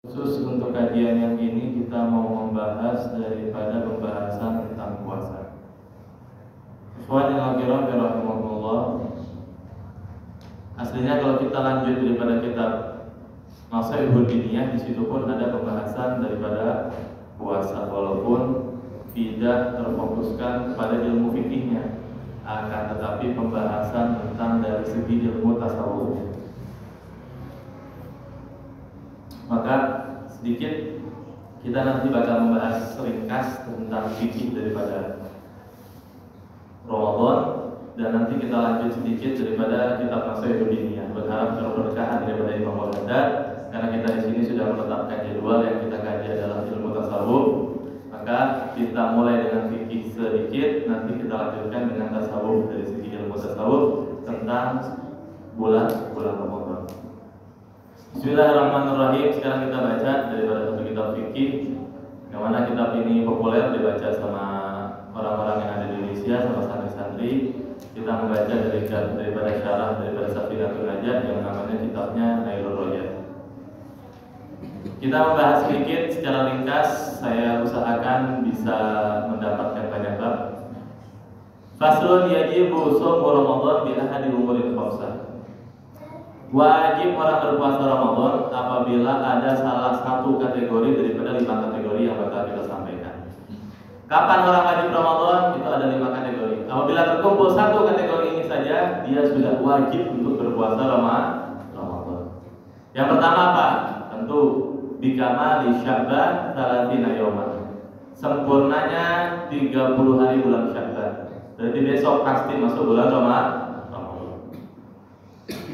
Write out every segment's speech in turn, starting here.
Khusus untuk kajian yang ini kita mau membahas daripada pembahasan tentang puasa. Ikhwan al-kiram rahimakumullah. Aslinya kalau kita lanjut daripada kitab Nasaihul Diniyah, di situ pun ada pembahasan daripada puasa walaupun tidak terfokuskan pada ilmu fikihnya, akan tetapi pembahasan tentang dari segi ilmu tasawuf. Maka sedikit kita nanti bakal membahas ringkas tentang fikih daripada Ramadan, dan nanti kita lanjut sedikit daripada kitab Nasaihul Diniyah. Berharap berberkahan daripada Imam Al-Haddad, karena kita di sini sudah menetapkan jadwal yang kita kaji adalah ilmu tasawuf. Maka kita mulai dengan fikih sedikit, nanti kita lanjutkan dengan tasawuf dari segi ilmu tasawuf tentang bulan Ramadan. Bismillahirrahmanirrahim. Sekarang kita baca daripada satu kitab fikih, yang mana kitab ini populer dibaca sama orang-orang yang ada di Indonesia, sama santri-santri. Kita membaca daripada syarah daripada Safinatul Najah yang namanya kitabnya Nailur Royal. Kita membahas sedikit secara ringkas, saya usahakan bisa mendapatkan banyak bab. Faslun yajibu shaumu Ramadan bi ahadi umuril khamsah. Wajib orang berpuasa Ramadan apabila ada salah satu kategori daripada 5 kategori yang bakal kita sampaikan. Kapan orang wajib Ramadan? Itu ada 5 kategori. Apabila terkumpul satu kategori ini saja, dia sudah wajib untuk berpuasa Ramadan. Yang pertama apa? Tentu bikama di Sya'ban 30 yauman. Sempurnanya 30 hari bulan Sya'ban. Berarti besok pasti masuk bulan Ramadan.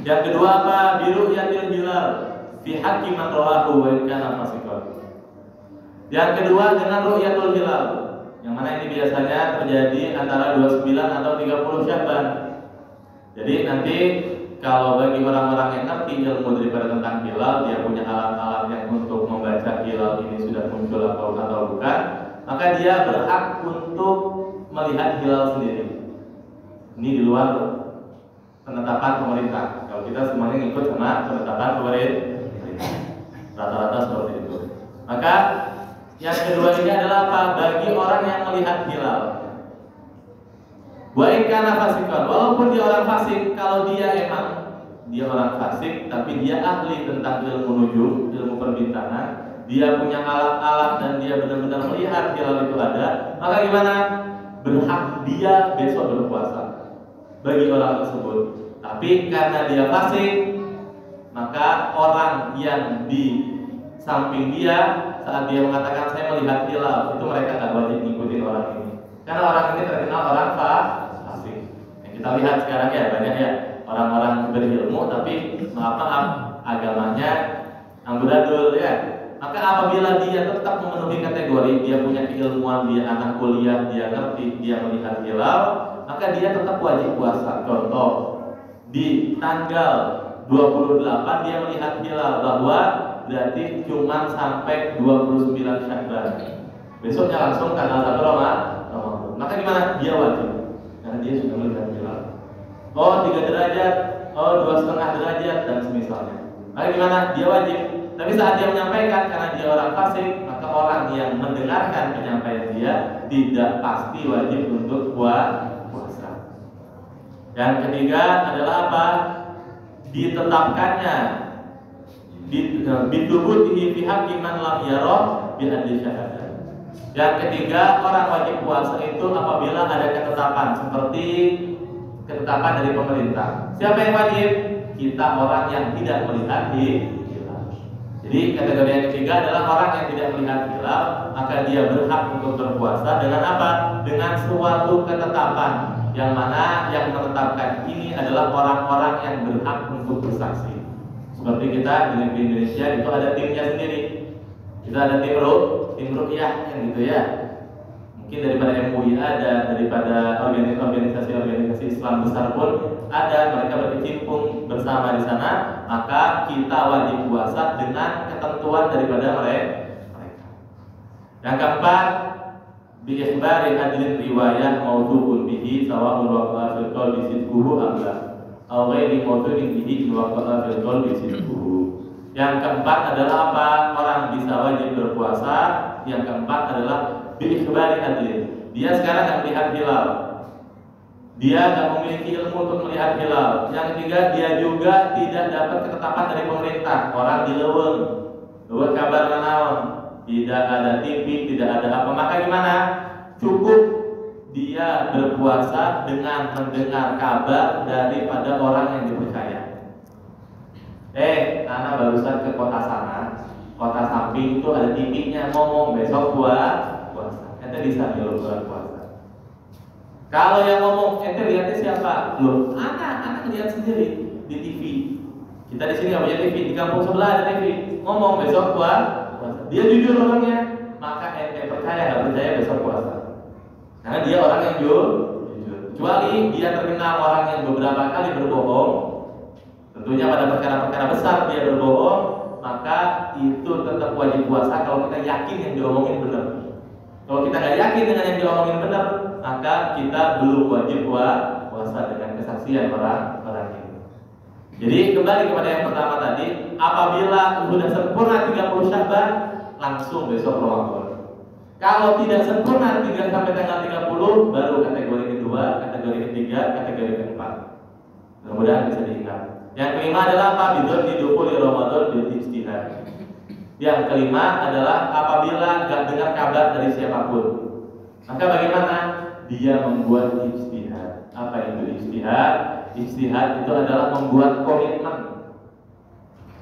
Yang kedua apa? Biru'yatil hilal fi haqqi man ra'ahu wa in kana fasiqan. Yang kedua dengan ru'yatul hilal, yang mana ini biasanya terjadi antara 29 atau 30 Sya'ban. Jadi nanti kalau bagi orang-orang yang ngerti ilmu daripada tentang hilal, dia punya alat-alat yang untuk membaca hilal ini sudah muncul atau bukan, maka dia berhak untuk melihat hilal sendiri. Ini di luar penetapan pemerintah. Kalau kita semuanya ngikut sama penetapan pemerintah, rata-rata seperti itu. Maka yang kedua ini adalah apa? Bagi orang yang melihat hilal. Wa in kana fasiqan, walaupun dia orang fasik, kalau dia emang dia orang fasik tapi dia ahli tentang ilmu nujum, ilmu perbintangan, dia punya alat-alat dan dia benar-benar melihat hilal itu ada, maka gimana? Berhak dia besok berpuasa bagi orang tersebut. Tapi karena dia fasik, maka orang yang di samping dia saat dia mengatakan saya melihat hilal, itu mereka tidak wajib ngikutin orang ini, karena orang ini terkenal orang fasik. Yang kita lihat sekarang ya banyak ya orang-orang berilmu tapi maaf agamanya amburadul ya. Maka apabila dia tetap memenuhi kategori, dia punya keilmuan, dia anak kuliah, dia ngerti, dia melihat hilal, maka dia tetap wajib puasa. Contoh, di tanggal 28 dia melihat hilal, bahwa berarti cuma sampai 29 Sya'ban. Besoknya langsung tanggal 1 Ramadan. Maka gimana? Dia wajib, karena dia sudah melihat hilal. Oh 3 derajat, oh 2,5 derajat dan semisalnya. Maka gimana? Dia wajib. Tapi saat dia menyampaikan, karena dia orang fasik, maka orang yang mendengarkan penyampaian dia tidak pasti wajib untuk puasa. Yang ketiga adalah apa? Ditetapkannya bitubutihi fi haqqi man lam yara bi adli syahadah. Yang ketiga, orang wajib puasa itu apabila ada ketetapan seperti ketetapan dari pemerintah. Siapa yang wajib? Kita orang yang tidak melihat hilal. Jadi kategori yang ketiga adalah orang yang tidak melihat hilal, maka dia berhak untuk berpuasa dengan apa? Dengan suatu ketetapan, yang mana yang menetapkan ini adalah orang-orang yang berhak untuk bersaksi. Seperti kita di Indonesia itu ada timnya sendiri. Kita ada tim ruqyah yang gitu ya. Mungkin daripada MUI ada, daripada organisasi Islam besar pun ada, mereka berkecimpung bersama di sana, maka kita wajib puasa dengan ketentuan daripada mereka. Yang keempat, bi ikhbari adlin riwayah maudu'un bihi sawa'un waqa'a fil qalbi sidquhu am la aw ghairi maudu'in bihi waqa'a fil qalbi sidquhu. Yang keempat adalah apa? Orang i'tibari adlin. Dia sekarang nggak melihat hilal. Dia nggak memiliki ilmu untuk melihat hilal. Yang ketiga, dia juga tidak dapat ketetapan dari pemerintah. Orang di leuweung, leuweung kabar nanaon, tidak ada TV, tidak ada apa. Maka gimana? Cukup dia berpuasa dengan mendengar kabar daripada orang yang dipercaya. Anak barusan ke kota sana, kota samping itu ada TV-nya, ngomong besok puasa. Ente bisa nyuruh puasa. Kalau yang ngomong, ente lihatnya siapa? Loh, anak lihat sendiri di TV. Kita di sini nggak punya TV, di kampung sebelah ada TV. Ngomong besok puasa. Dia jujur orangnya, maka ente percaya nggak percaya besok puasa. Karena dia orang yang jujur. Kecuali dia terkenal orang yang beberapa kali berbohong, tentunya pada perkara-perkara besar dia berbohong, maka itu tetap wajib puasa kalau kita yakin yang diomongin benar. Kalau kita nggak yakin dengan yang diomongin benar, maka kita belum wajib puasa dengan kesaksian orang ini. Jadi kembali kepada yang pertama tadi, apabila sudah sempurna 30 Sya'ban, langsung besok Ramadan. Kalau tidak sempurna 3 sampai tanggal 30, baru kategori kedua, kategori ketiga, kategori keempat. Mudah-mudahan bisa diingat. Yang kelima adalah apa? Bidon didukuli Ramadan bil ijtihad. Yang kelima adalah apabila nggak dengar kabar dari siapapun, maka bagaimana? Dia membuat ijtihad. Apa itu ijtihad? Ijtihad itu adalah membuat komitmen.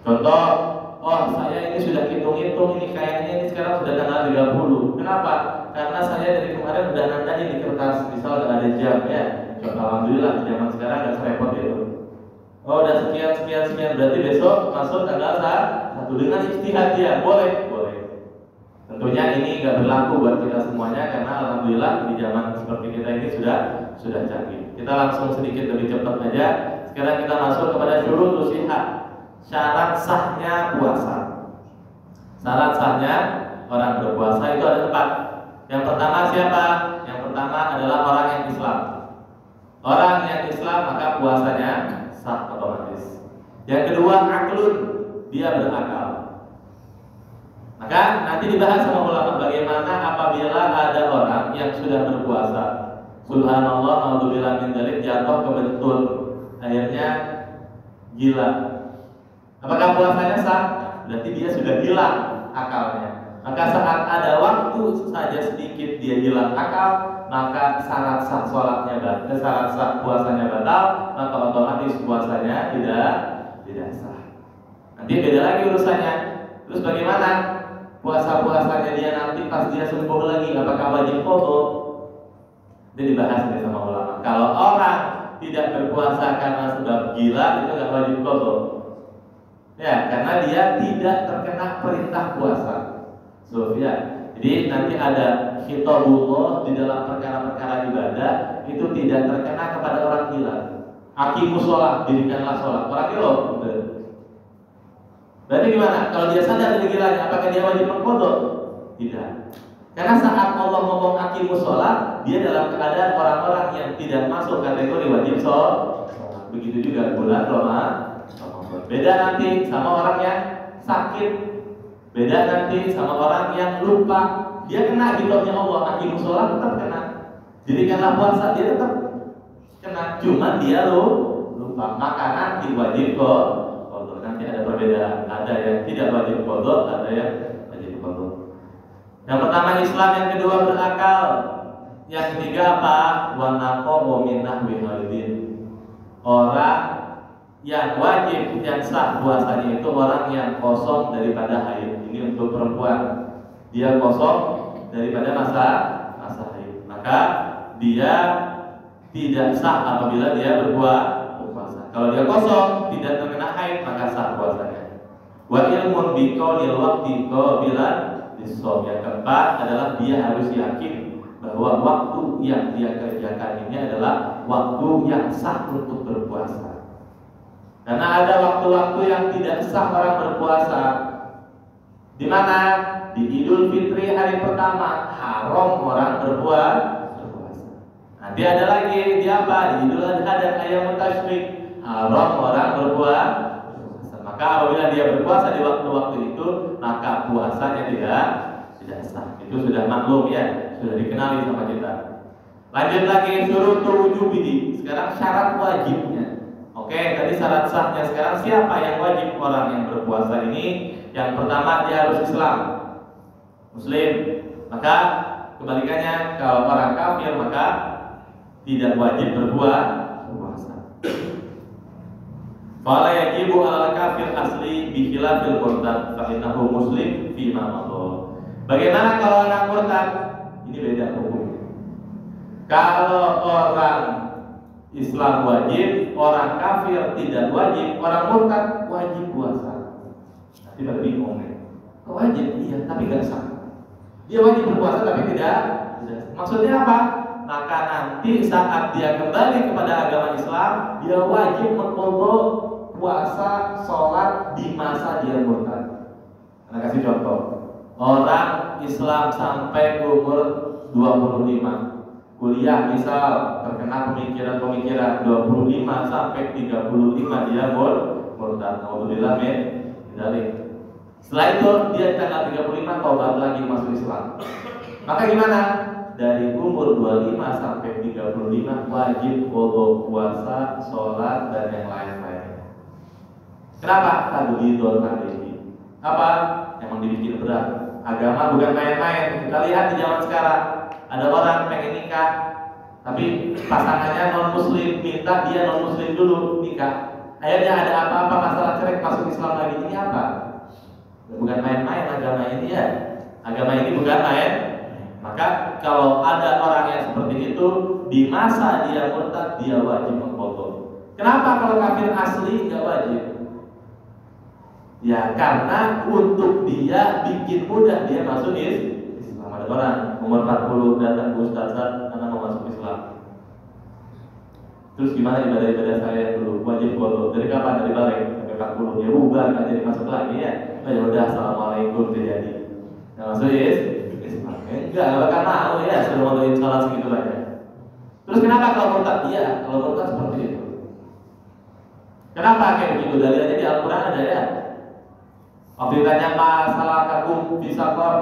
Contoh, saya ini sudah hitung-hitung, ini kayaknya ini sekarang sudah tanggal 30. Kenapa? Karena saya dari kemarin udah nandain di kertas, misal ada jam ya. Alhamdulillah zaman sekarang nggak serepot itu. Udah sekian, berarti besok masuk tanggal 1 dengan ijtihad dia, boleh. Tentunya ini nggak berlaku buat kita semuanya karena alhamdulillah di zaman seperti kita ini sudah canggih. Kita langsung sedikit lebih cepat aja. Sekarang kita masuk kepada syurutus shihah, syarat sahnya puasa. Syarat sahnya orang berpuasa itu ada 4. Yang pertama siapa? Yang pertama adalah orang yang Islam. Orang yang Islam maka puasanya sah otomatis. Yang kedua aklun, dia berakal. Maka nanti dibahas sama ulama bagaimana apabila ada orang yang sudah berpuasa, subhanallah, naudzubillah min dzalik, jatuh ke bentul, akhirnya gila. Apakah puasanya sah? Berarti dia sudah hilang akalnya. Maka saat ada waktu saja sedikit dia hilang akal, maka syarat sah sholatnya batal, syarat sah puasanya batal, maka otomatis puasanya tidak sah. Nanti beda lagi urusannya. Terus bagaimana puasa-puasanya dia nanti pas dia sembuh lagi, apakah wajib qadha? Itu dibahas nih sama ulama. Kalau orang tidak berpuasa karena sebab gila, itu nggak wajib qadha. Ya, karena dia tidak terkena perintah puasa. Ya. Jadi nanti ada khitabullah di dalam perkara-perkara ibadah itu tidak terkena kepada orang gila. Aqimus sholat, dirikanlah sholat. Orang gila, betul. Berarti gimana? Kalau dia sadar dari gilanya, apakah dia wajib mengqadha? Tidak. Karena saat Allah ngomong aqimus sholat, dia dalam keadaan orang-orang yang tidak masuk kategori wajib sholat. Begitu juga bulan Ramadan. Beda nanti sama orang yang sakit. Beda nanti sama orang yang lupa. Dia kena hitungnya Allah, aqimus sholat tetap kena. Jadi karena puasa dia tetap kena. Cuma dia lupa. Maka nanti wajib qadha. Nanti ada perbedaan. Ada yang tidak wajib qadha, ada yang wajib qadha. Yang pertama Islam, yang kedua berakal. Yang ketiga apa? Wa naqamu min nahwi haidin. Orang yang wajib, yang sah puasanya itu orang yang kosong daripada haid. Ini untuk perempuan. Dia kosong daripada masa haid. Maka dia tidak sah apabila dia berpuasa. Kalau dia kosong, tidak terkena haid, maka sah puasanya. Wa ilmun bi qaulil waqti qabilan lis-shaum. Yang keempat adalah dia harus yakin bahwa waktu yang dia kerjakan ini adalah waktu yang sah untuk berpuasa. Karena ada waktu-waktu yang tidak sah orang berpuasa. Di mana? Di Idul Fitri hari pertama haram orang berpuasa. Nanti ada lagi di apa? Di Idul Adha dan Ayyamut Tasyrik haram orang berpuasa. Maka apabila dia berpuasa di waktu-waktu itu, maka puasanya tidak sah. Itu sudah maklum ya. sudah dikenali sama kita. Lanjut lagi syurutul wujubihi. Sekarang syarat wajibnya. Oke, tadi syarat sahnya. Sekarang siapa yang wajib orang yang berpuasa ini? Yang pertama dia harus Islam, Muslim. Maka kebalikannya, kalau orang kafir maka tidak wajib berpuasa. Fala yajibu 'alal kafir asli bi khilafil murtad fa innahu muslim fi ma madha. Bagaimana kalau orang murtad? Ini beda hukumnya. Kalau orang Islam wajib, orang kafir tidak wajib, orang murtad wajib puasa. Nanti pada bingung ya. Wajib, iya, tapi nggak sah. Dia wajib berpuasa tapi tidak. Maksudnya apa? Maka nanti saat dia kembali kepada agama Islam, dia wajib mengqadha puasa, sholat di masa dia murtad. Nah, kasih contoh. Orang Islam sampai umur 25, kuliah misal terkena pemikiran-pemikiran 25 sampai 35 dia murtad. Alhamdulillah min dzalik. Setelah itu dia tanggal 35 taubat lagi masuk Islam. Maka gimana? Dari umur 25 sampai 35 wajib qadha puasa, sholat dan yang lain-lain. Kenapa? Tadbirul alaihi. Apa? Emang dibikin berat. Agama bukan main-main. Kita lihat di zaman sekarang, ada orang pengen nikah, tapi pasangannya non muslim, minta dia non muslim dulu nikah. Akhirnya ada apa-apa masalah cerai masuk Islam lagi. Ini apa? Bukan main-main agama ini ya. Agama ini bukan main. Maka kalau ada orang yang seperti itu di masa dia murtad, dia wajib mengqadha. Kenapa kalau kafir asli nggak wajib? Ya karena untuk dia bikin mudah dia masuk Islam. Ada orang umur 40 datang ke Ustaz, karena mau masuk Islam. Terus gimana ibadah-ibadah saya dulu? Wajib qadha. Dari kapan? Dari balik sampai 40. Ya bubar nggak jadi masuk lagi ya. Oh ya udah, assalamualaikum terjadi. Nah, masuk Islam. Enggak bakal mau ya sudah mau sholat segitu banyak. Terus kenapa kalau murtad? Iya, kalau murtad seperti itu. Kenapa kayak begitu? Dalilnya di Al-Quran ada ya. Waktu ditanya masalah kagum di sakor,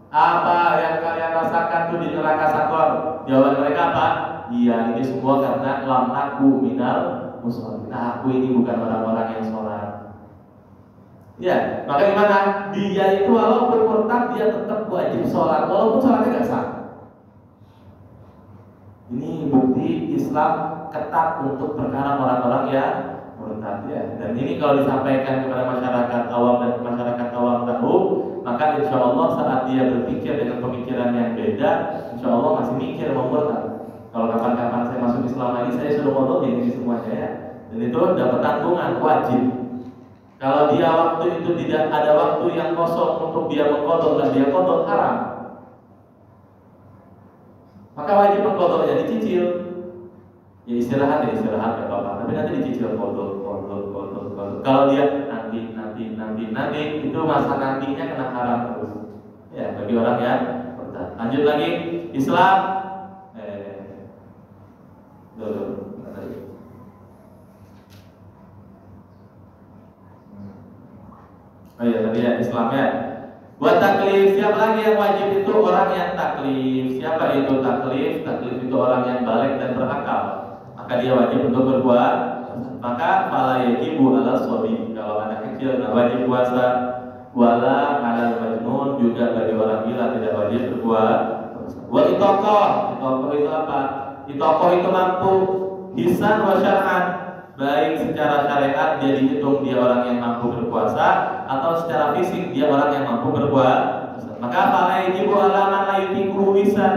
apa yang kalian rasakan tuh di neraka sakor? Jawaban mereka apa? Iya, ini semua karena lam naku minal musallin. Nah, aku ini bukan orang-orang yang sholat. Ya, maka gimana? Dia itu walaupun murtad dia tetap wajib sholat, walaupun sholatnya nggak sah. Ini bukti Islam ketat untuk perkara orang-orang yang murtad ya. Dan ini kalau disampaikan kepada masyarakat awam dan masyarakat awam tahu, maka insya Allah saat dia berpikir dengan pemikiran yang beda, insya Allah masih mikir mau murtad. Kalau kapan-kapan saya masuk Islam lagi, saya sudah mau ini semuanya ya. Dan itu dapat tanggungan wajib. Kalau dia waktu itu tidak ada waktu yang kosong untuk dia mengqadha dan dia qadha haram, maka wajib mengqadha, dicicil. Ya istirahat ya istirahat ya apa-apa, tapi nanti dicicil qadha. Kalau dia nanti itu masa nantinya kena haram terus. Ya bagi orang yang murtad. Lanjut lagi Islam. Oh iya tadi ya Islam ya. Buat taklif, siapa lagi yang wajib? Itu orang yang taklif. Siapa itu taklif? Taklif itu orang yang balik dan berakal. Maka dia wajib untuk berbuat. Maka fala yajibu 'ala shabi. Kalau anak kecil tidak wajib puasa. Wala 'ala majnun, juga bagi orang gila tidak wajib berbuat. Wal itoqoh itu apa? Itoqoh itu mampu hisan wa syar'an. Baik secara syariat dia dihitung dia orang yang mampu berpuasa, atau secara fisik dia orang yang mampu berbuat. Maka fala yajibu 'ala man la yutiqu hisan.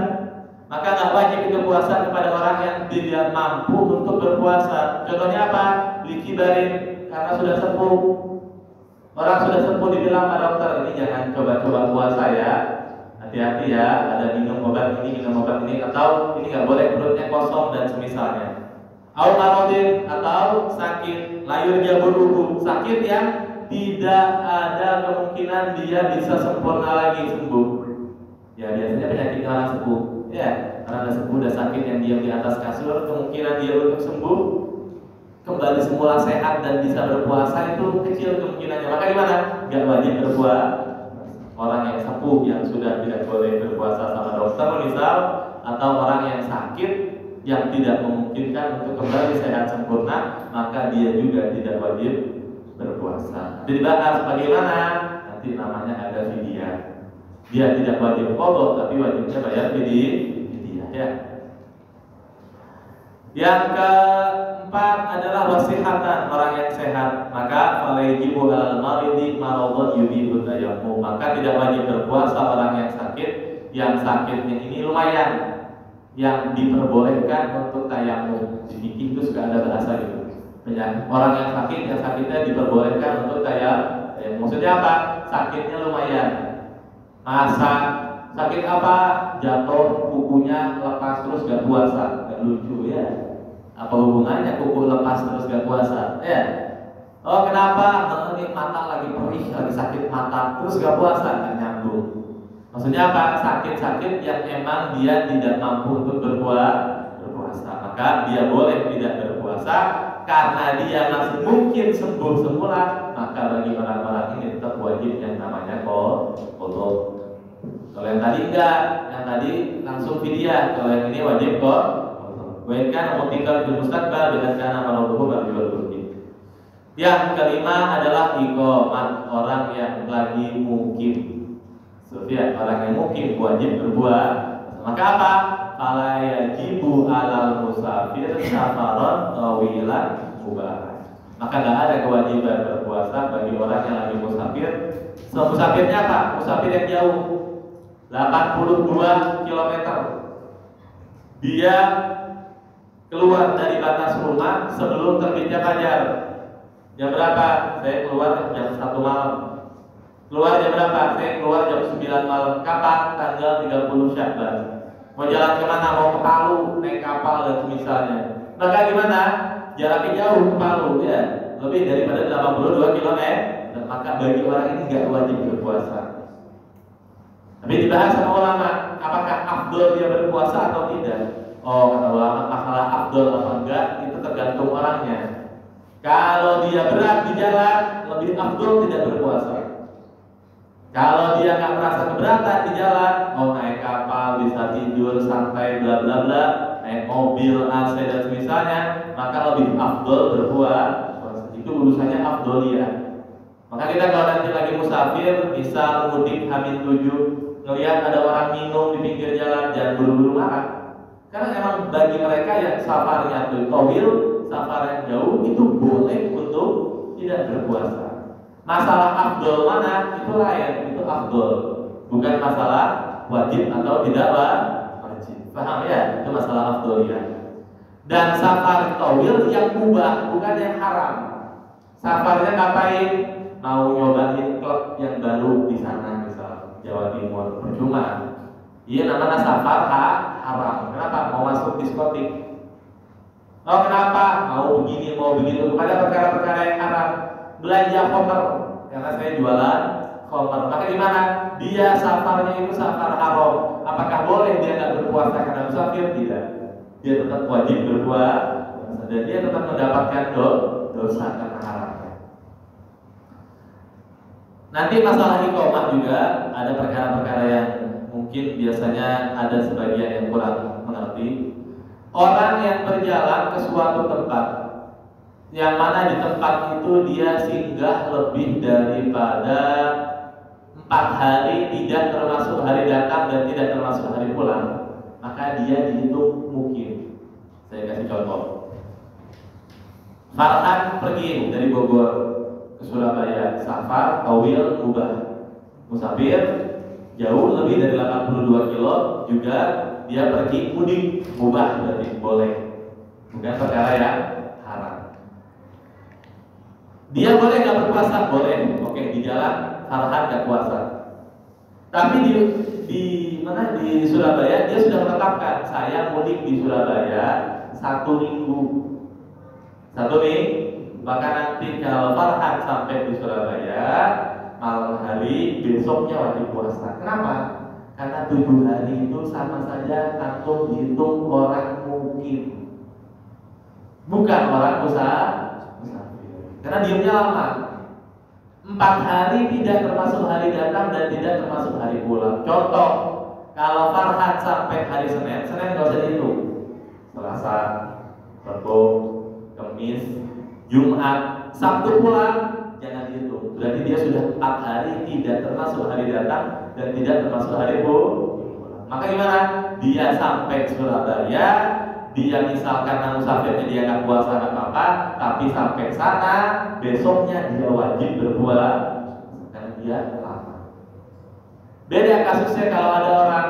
Maka nggak wajib itu puasa kepada orang yang tidak mampu untuk berpuasa. Contohnya apa? Likibarin, karena sudah sepuh. Orang sudah sepuh dibilang Pak dokter, ini jangan coba-coba puasa ya. Hati-hati ya, ada minum obat ini, atau ini nggak boleh perutnya kosong dan semisalnya. Marodin, atau sakit layur jabur, sakit yang tidak ada kemungkinan dia bisa sempurna lagi sembuh. Ya biasanya penyakit orang sepuh. Ya, karena sepuh udah sakit yang diam di atas kasur, kemungkinan dia untuk sembuh kembali semula sehat dan bisa berpuasa itu kecil kemungkinannya. Maka gimana? Gak wajib berpuasa. Orang yang sepuh yang sudah sudah tidak boleh berpuasa sama dokter misal, atau orang yang sakit yang tidak memungkinkan untuk kembali sehat sempurna, maka dia juga tidak wajib berpuasa. Jadi dibahas bagaimana, nanti namanya ada fidyah. Dia tidak wajib qadha, tapi wajibnya bayar fidyah ya. Yang keempat adalah wasihatan, orang yang sehat, maka falajibu alal maridi maradun yubihu tayammum, maka tidak wajib berpuasa orang yang sakit, yang sakitnya ini lumayan, yang diperbolehkan untuk tayammum. Di fikih itu suka ada bahasa gitu. Orang yang sakitnya diperbolehkan untuk tayammum. Maksudnya apa? Sakitnya lumayan. Masa sakit apa? Jatuh, kukunya lepas terus gak puasa, gak lucu ya. Apa hubungannya kuku lepas terus gak puasa? Ya. Oh kenapa? Ini mata lagi perih, lagi sakit mata, terus gak puasa, gak nyambung. Maksudnya apa? Sakit-sakit yang emang dia tidak mampu untuk berpuasa, maka dia boleh tidak berpuasa karena dia masih mungkin sembuh semula. Maka bagi orang-orang ini tetap wajib yang namanya qadha. Kalau yang tadi enggak, yang tadi langsung fidyah. Kalau yang ini wajib qadha. Waikan mutikal fil mustaqbal dengan kana maradhuhu marjual burdi. Yang kelima adalah iqamah, orang yang lagi mukim. Sufyan, orang yang mukim wajib berpuasa. Maka apa? Fala yajibu alal musafir safaran tawilan mubah. Maka tidak ada kewajiban berpuasa bagi orang yang lagi musafir. Musafirnya apa? Musafir yang jauh, 82 km. Dia keluar dari batas rumah sebelum terbitnya fajar. Jam berapa? Saya keluar jam 1 malam. Keluar jam berapa? Saya keluar jam 9 malam. Kapan? Tanggal 30 Syakban. Mau jalan kemana? Mau ke Palu, naik kapal dan misalnya. Maka gimana? Jaraknya jauh ke Palu ya, lebih daripada 82 km. Dan maka bagi orang ini nggak wajib berpuasa. Tapi dibahas sama ulama, apakah afdol dia berpuasa atau tidak? Oh, kata ulama, masalah afdol apa enggak itu tergantung orangnya. Kalau dia berat di jalan, lebih afdol tidak berpuasa. Kalau dia nggak merasa keberatan di jalan, mau naik kapal, bisa tidur sampai bla bla bla, naik mobil, AC dan semisalnya, maka lebih afdol berpuasa. Itu urusannya afdoliyah. Maka kita kalau nanti lagi musafir, bisa mudik H-7, ngelihat ada orang minum di pinggir jalan, jangan buru-buru marah. Karena memang bagi mereka yang safarnya itu tawil, safar yang jauh, itu boleh untuk tidak berpuasa. Masalah afdol mana? Itu lain, itu afdol. Bukan masalah wajib atau tidak wajib. Paham ya? Itu masalah afdol ya. Dan safar tawil yang mubah, bukan yang haram. Safarnya ngapain? Mau nyobain klub yang baru di sana, misal Jawa Timur, percuma. Iya namanya safar haram. Kenapa? Mau masuk diskotik. Oh kenapa? Mau begini, mau begitu. Ada perkara-perkara yang haram. Belanja khamr, karena saya jualan khamr. Maka gimana? Dia safarnya itu safar haram. Apakah boleh dia nggak berpuasa karena musafir? Tidak. Dia tetap wajib berpuasa dan dia tetap mendapatkan dosa karena haram. Nanti masalah iqamah juga ada perkara-perkara yang mungkin biasanya ada sebagian yang kurang mengerti. Orang yang berjalan ke suatu tempat, yang mana di tempat itu dia singgah lebih daripada 4 hari, tidak termasuk hari datang dan tidak termasuk hari pulang, maka dia dihitung mukim. Saya kasih contoh. Farhan pergi dari Bogor ke Surabaya, safar, tawil, mubah. Musafir jauh lebih dari 82 kilo juga dia pergi mudik, mubah berarti boleh. Bukan perkara yang haram. Dia boleh nggak berpuasa? Boleh. Oke, di jalan Farhan nggak puasa. Tapi di Surabaya dia sudah menetapkan saya mudik di Surabaya 1 minggu. 1 minggu. Bahkan nanti kalau Farhan sampai di Surabaya malam hari, besoknya wajib puasa. Kenapa? Karena 7 hari itu sama saja antum dihitung orang mukim, bukan orang musafir. Karena diamnya lama. 4 hari tidak termasuk hari datang dan tidak termasuk hari pulang. Contoh, kalau Farhan sampai hari Senin nggak usah dihitung. Selasa, Rabu, Kamis, Jumat, Sabtu pulang, jangan dihitung. Berarti dia sudah 4 hari tidak termasuk hari datang dan tidak termasuk hari pulang. Maka gimana? Dia sampai Surabaya, dia misalkan musafirnya dia nggak puasa nggak apa-apa, tapi sampai sana besoknya dia wajib berpuasa karena dia lama. Beda kasusnya kalau ada orang,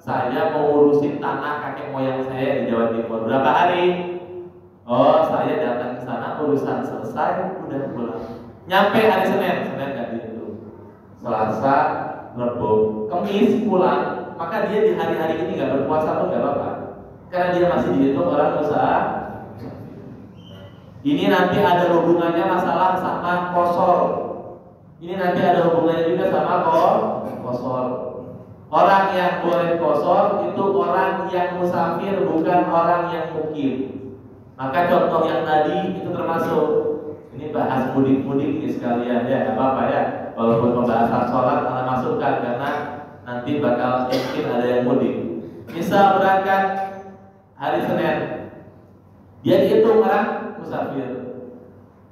saya mau ngurusin tanah kakek moyang saya di Jawa Timur, berapa hari? Oh, saya datang ke sana, urusan selesai, udah pulang. Nyampe hari Senin nggak dihitung. Selasa, Rabu, Kamis pulang, maka dia di hari-hari ini nggak berpuasa pun nggak apa-apa, karena dia masih dihitung orang usaha. Ini nanti ada hubungannya masalah sama kosor. Ini nanti ada hubungannya juga sama kosor. Orang yang boleh kosor itu orang yang musafir, bukan orang yang mukim. Maka contoh yang tadi itu termasuk. Ini bahas mudik-mudik ini sekalian ya, nggak apa-apa ya. Walaupun pembahasan sholat malah masukkan karena nanti bakal mungkin ada yang mudik. Misal berangkat hari Senin, dia dihitung orang musafir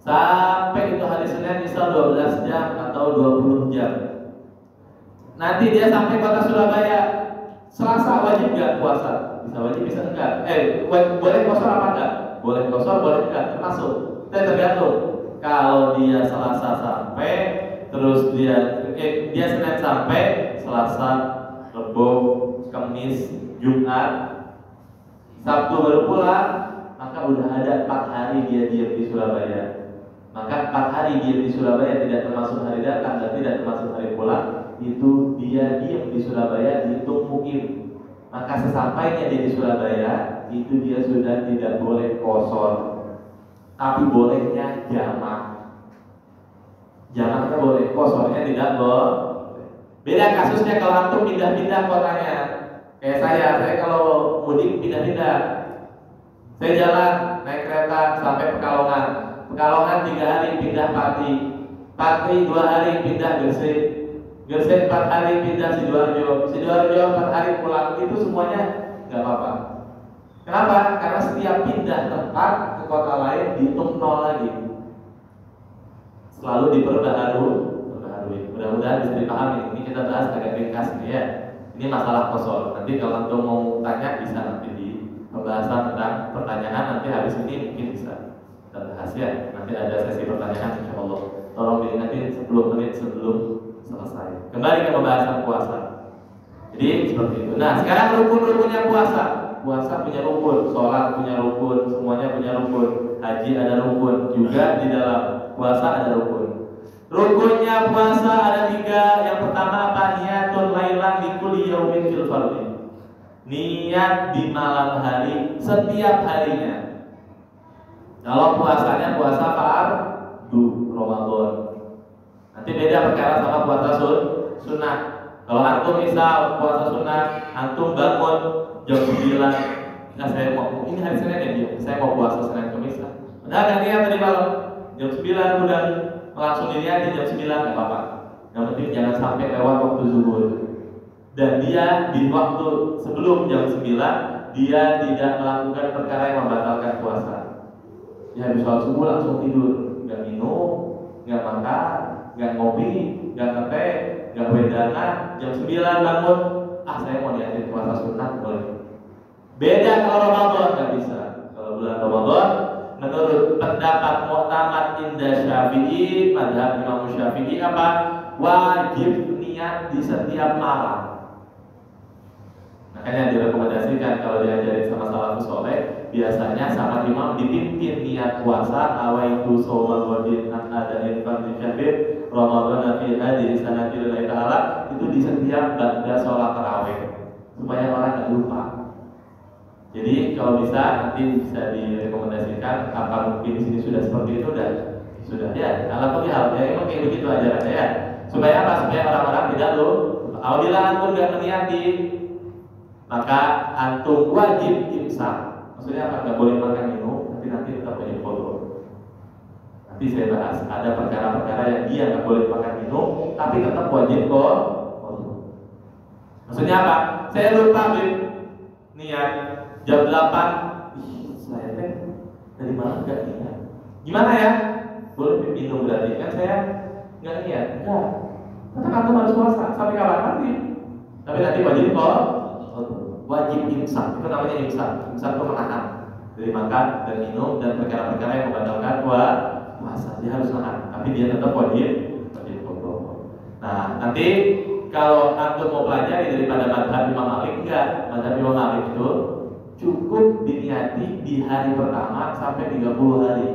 sampai itu hari Senin misal 12 jam atau 20 jam. Nanti dia sampai kota Surabaya, Selasa wajib nggak puasa? Bisa wajib, bisa enggak? Boleh kosor apa enggak? Boleh kosor, boleh enggak? Termasuk. Tergantung. Kalau dia Selasa sampai, terus dia Senin sampai, Selasa, Rabu, Kamis, Jumat, Sabtu baru pulang, maka udah ada 4 hari dia diam di Surabaya. Maka 4 hari diam di Surabaya tidak termasuk hari datang dan tidak termasuk hari pulang. Itu dia diam di Surabaya dihitung mukim. Maka sesampainya dia di Surabaya, itu dia sudah tidak boleh kosor, tapi bolehnya jamak. Jamaknya boleh, kosornya tidak boleh. Beda kasusnya kalau antum pindah-pindah kotanya. Kayak saya kalau mudik pindah-pindah. Saya jalan naik kereta sampai Pekalongan. Pekalongan 3 hari pindah Pati. Pati 2 hari pindah Gresik. Gresik 4 hari pindah Sidoarjo. Sidoarjo 4 hari pulang. Itu semuanya nggak apa-apa. Kenapa? Karena setiap pindah tempat ke kota lain dihitung 0 lagi. Selalu diperbaharui. Mudah-mudahan bisa dipahami. Ini kita bahas agak ringkas nih ya. Ini masalah kosor. Nanti kalau antum mau tanya bisa nanti di pembahasan tentang pertanyaan, nanti habis ini mungkin bisa kita bahas ya. Nanti ada sesi pertanyaan insya Allah. Tolong diingatin 10 menit sebelum selesai. Kembali ke pembahasan puasa. Jadi seperti itu. Nah sekarang rukun-rukunnya puasa. Puasa punya rukun, sholat punya rukun, semuanya punya rukun. Haji ada rukun, juga di dalam puasa ada rukun. Rukunnya puasa ada 3. Yang pertama apa? Niatul lailan li kulli yaumin fil fardhi. Niat di malam hari setiap harinya. Kalau puasanya puasa fardu Ramadan. Nanti beda perkara sama puasa sunnah. Kalau antum misal puasa sunnah, antum bangun jam 9. Nah saya mau, ini hari Senin ya dia. Saya mau puasa Senin Kamis. Udah ada niat tadi malam. Jam 9 udah langsung dilihat di jam 9 nggak apa-apa. Yang penting jangan sampai lewat waktu zuhur. Dan dia di waktu sebelum jam 9 dia tidak melakukan perkara yang membatalkan puasa. Dia habis sholat subuh langsung tidur, nggak minum, nggak makan, nggak ngopi, nggak ngeteh, nggak wedangan. Jam 9 bangun, saya mau niatin puasa sunnah boleh. Beda kalau Ramadan nggak bisa. Kalau bulan Ramadan menurut pendapat mu'tamad indah Syafi'i, madhab Imam Syafi'i apa? Wajib niat di setiap malam. Makanya direkomendasikan kalau diajarin sama salafus soleh, biasanya sama imam dipimpin niat puasa awaitu shawwal wadin an adain fardhi syahrir Ramadan fi hadhihi sanati lillahi ta'ala. Itu di setiap ba'da sholat tarawih supaya orang nggak lupa. Jadi kalau bisa nanti bisa direkomendasikan apa mungkin di sini sudah seperti itu dan sudah ya. Kalau hal ya emang kayak begitu ajarannya ya. Supaya apa? Supaya orang-orang tidak lupa. Apabila antum nggak meniati, maka antum wajib imsak. Maksudnya apa? Nggak boleh makan minum, tapi nanti tetap wajib qadha. Nanti saya bahas ada perkara-perkara yang dia nggak boleh makan minum, tapi tetap wajib kok. Maksudnya apa? Saya lupa niat jam 8. Saya dari mana nggak niat? Gimana ya? Boleh minum berarti kan saya nggak niat? Enggak. Tetap antum harus puasa sampai kapan nanti? Tapi nanti wajib kok. Wajib imsak. Itu namanya imsak. Imsak itu menahan dari makan dan minum dan perkara-perkara yang membatalkan puasa. Dia harus nahan, tapi dia tetap wajib qada. Nah, nanti kalau antum mau pelajari daripada mazhab Imam Malik, enggak. Mazhab Imam Malik itu cukup diniati di hari pertama sampai 30 hari.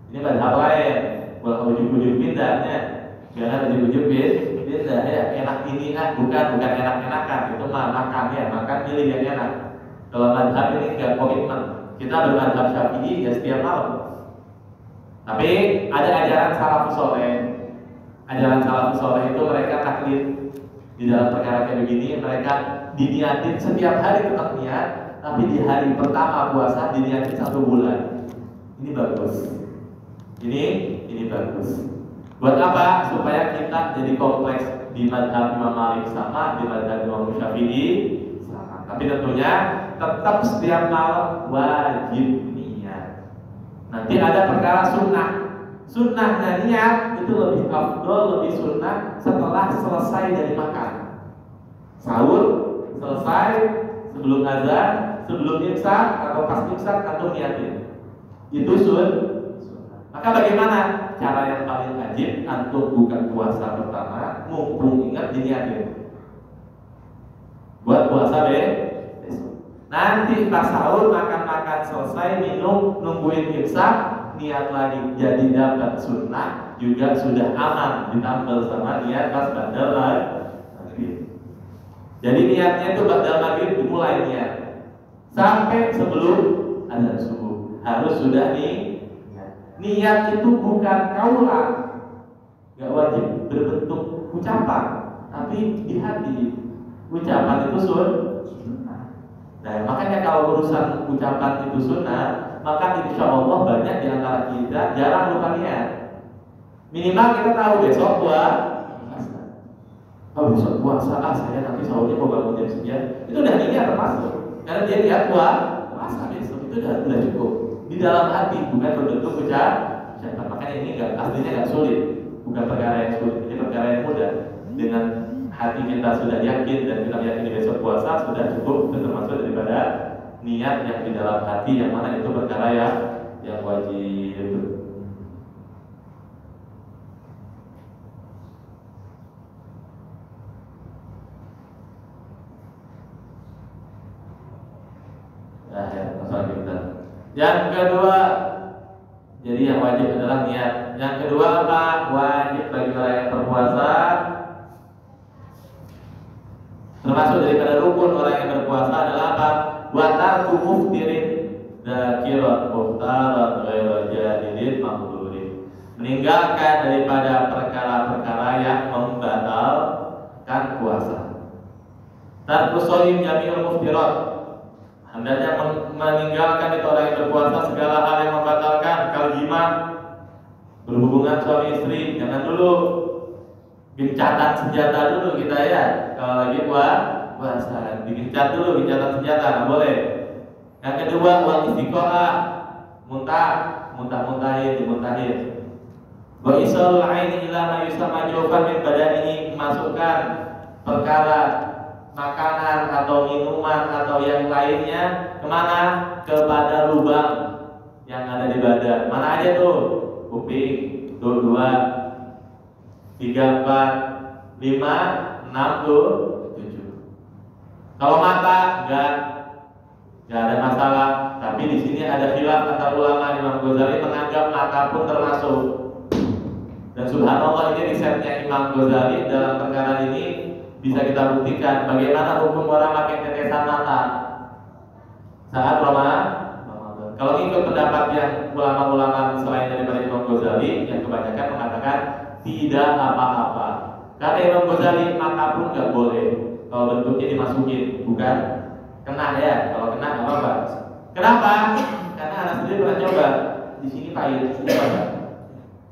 Ini mazhab lain. Kalau ujuk-ujuk bidahnya, jangan ujuk-ujuk bidah ya. Enak ini kan bukan enak-enakan, itu mah makan ya, makan pilih yang enak. Kalau mazhab ini enggak komitmen. Kita bermadzhab Syafi'i ya setiap malam. Tapi ada ajaran salafus saleh. Ajaran salafus saleh itu mereka taklid di dalam perkara kayak begini, mereka diniatin setiap hari tetap niat, tapi di hari pertama puasa diniatin 1 bulan. Ini bagus. Ini bagus. Buat apa? Supaya kita jadi kompleks di mazhab Imam Malik sama di mazhab Imam Syafi'i sama. Tapi tentunya tetap setiap malam wajib niat. Nanti ada perkara sunnah. Sunnahnya niat itu lebih afdol, lebih sunnah setelah selesai dari makan. Sahur selesai, sebelum azan, sebelum imsak atau pas imsak atau niatin. Itu sunnah. Maka bagaimana? Cara yang paling wajib antum buka puasa pertama, mumpung ingat diniatin. Buat puasa besok. Nanti pas sahur makan-makan selesai, minum, nungguin imsak, niat lagi, jadi dapat sunnah juga sudah aman ditambah sama niat pas badal maghrib. Jadi niatnya itu badal maghrib dimulai niat sampai sebelum azan subuh harus sudah niat itu bukan kaulan, nggak wajib berbentuk ucapan, tapi di hati. Ucapan itu sunnah. Nah, makanya kalau urusan ucapan itu sunnah, maka insya Allah banyak di antara kita jarang lupa niat. Minimal kita tahu besok puasa. Oh, besok puasa, saya nanti sahurnya mau bangun jam sekian. Itu udah niat termasuk. Karena dia lihat puasa besok itu udah cukup. Di dalam hati, bukan berbentuk ucapan. Makanya ini aslinya nggak sulit, bukan perkara yang sulit, ini perkara yang mudah. Dengan hati kita sudah yakin dan kita yakin besok puasa sudah cukup, dan termasuk daripada niat yang di dalam hati, yang mana itu perkara yang wajib. Yang kedua, jadi yang wajib adalah niat. Yang kedua apa? Wajib bagi orang yang berpuasa, termasuk daripada rukun orang yang berpuasa adalah apa? Watar muftirin dzakirat muhtarat ghairu jahilin mahdurin. Meninggalkan daripada perkara-perkara yang membatalkan puasa. Tarku shaim jami'ul muftirat. Hendaknya meninggalkan itu orang yang berpuasa segala hal yang membatalkan. Kalau jima, berhubungan suami istri, jangan dulu. Gencatan senjata dulu kita ya. Kalau lagi puasa, digencat dulu gencatan senjata, nggak boleh. Yang kedua, wal istiqoah, dimuntahin. Wa isalul aini ila ma yusama jawfan min badanihi, masukkan perkara makanan atau minuman atau yang lainnya kemana? Kepada lubang yang ada di badan. Mana aja tuh? Kuping, 2, 3, 4, 5, 6, 7. Kalau mata enggak ada masalah. Tapi di sini ada khilaf antara ulama. Imam Ghazali menganggap mata pun termasuk. Dan subhanallah ini risetnya Imam Ghazali dalam perkara ini bisa kita buktikan bagaimana hukum orang pakai tetesan mata saat Ramadan. Kalau ikut pendapat yang ulama-ulama selain daripada Imam Ghazali, yang kebanyakan mengatakan tidak apa-apa. Kata Imam Ghazali, mata pun nggak boleh kalau bentuknya dimasukin, bukan kena ya. Kalau kena nggak apa-apa. Kenapa? Karena anak sendiri pernah coba. Di sini pahit, di sini apa?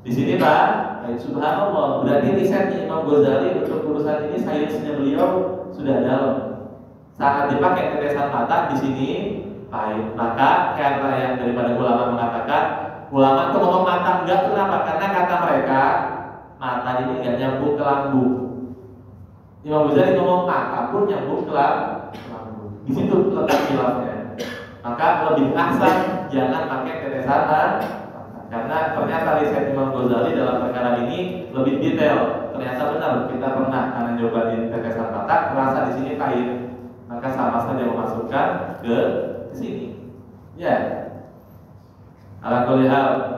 Di sini Pak, subhanallah, berarti risetnya Imam Ghazali untuk urusan ini sainsnya beliau sudah dalam. Saat dipakai tetesan mata di sini pahit. Maka karena yang daripada ulama mengatakan ulama itu ngomong mata enggak, kenapa? Karena kata mereka mata ini enggak nyambung ke lambung. Imam Ghazali ngomong mata pun nyambung ke lambung. Di situ letak khilafnya. Maka lebih ahsan jangan pakai tetesan mata. Karena ternyata riset Imam Ghazali dalam perkara ini lebih detail. Ternyata benar kita pernah karena nyobain tetesan mata, merasa di sini pahit, maka sama saja memasukkan ke sini. Ya, ala kulli hal.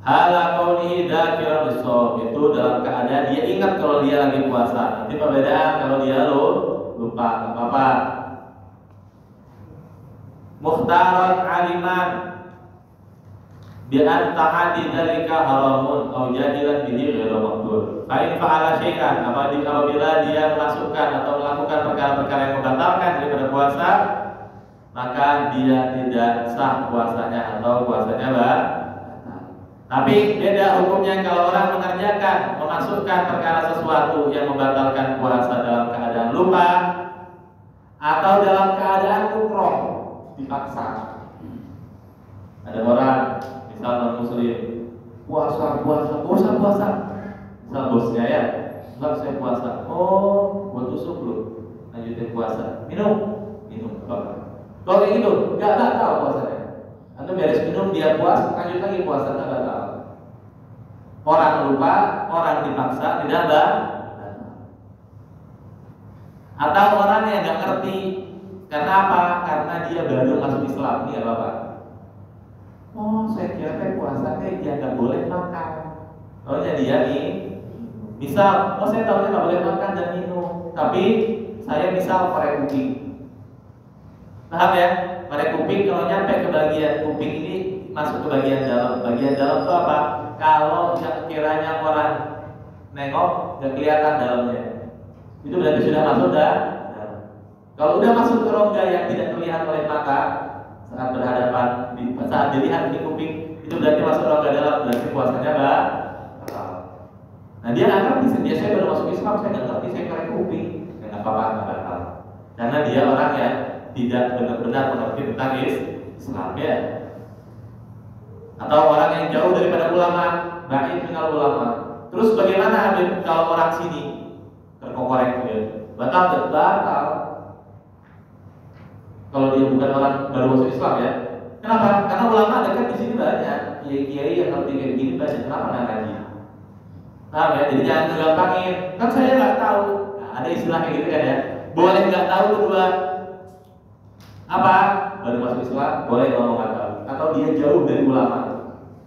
Hala kaunihi dzakiran lis-shaum, itu dalam keadaan dia ingat kalau dia lagi puasa. Nanti perbedaan kalau dia lupa, enggak apa-apa. Mukhtaran aliman bi an ta'adi dzalika haramun aw jahilan bihi ghairu maqdur. Fa in fa'ala syai'an, apabila dia memasukkan atau melakukan perkara-perkara yang membatalkan daripada puasa, maka dia tidak sah puasanya atau puasanya batal. Tapi beda hukumnya kalau orang mengerjakan, memasukkan perkara sesuatu yang membatalkan puasa dalam keadaan lupa atau dalam keadaan kufur, dipaksa. Ada orang, misal non-muslim, puasa. Misal bosnya ya, enggak saya puasa. Oh, buat tusuk lu, lanjutin puasa. Minum. Kalau kayak gitu, enggak tahu puasanya. Atau beres minum dia puas, lanjut lagi puasa, enggak tahu. Orang lupa, orang dipaksa, tidak ada. Atau orang yang nggak ngerti, karena apa? Karena dia baru masuk Islam, ini apa? Oh, saya kira puasa dia nggak boleh makan. Oh, jadi dia nih, misal, saya tahunya nggak boleh makan dan minum, tapi saya misal korek kuping. Paham ya? Korek kuping kalau nyampe ke bagian kuping ini masuk ke bagian dalam. Bagian dalam itu apa? Kalau kiranya orang nengok nggak kelihatan dalamnya, itu berarti sudah masuk dah. Kalau udah masuk ke rongga yang tidak terlihat oleh mata saat berhadapan, saat dilihat di kuping, itu berarti masuk rongga dalam, berarti puasanya batal. Nah dia nggak ngerti, dia saya baru masuk Islam, saya nggak ngerti, saya korek kuping, nggak apa-apa, nggak batal. Karena dia orang yang tidak benar-benar mengerti tentang Islam ya. Atau orang yang jauh daripada ulama, ba'id minal ulama. Terus bagaimana kalau orang sini terkokorek ya? Batal. Kalau dia bukan orang baru masuk Islam ya. Kenapa? Karena ulama dekat di sini banyak, kiai-kiai yang ngerti kayak gini banyak. Kenapa nggak ngaji? Paham ya? Jadi jangan gampangin. Kan saya nggak tahu. Nah, ada istilah kayak gitu kan ya. Boleh nggak tahu kedua apa? Baru masuk Islam, boleh ngomong nggak tahu. Atau dia jauh dari ulama.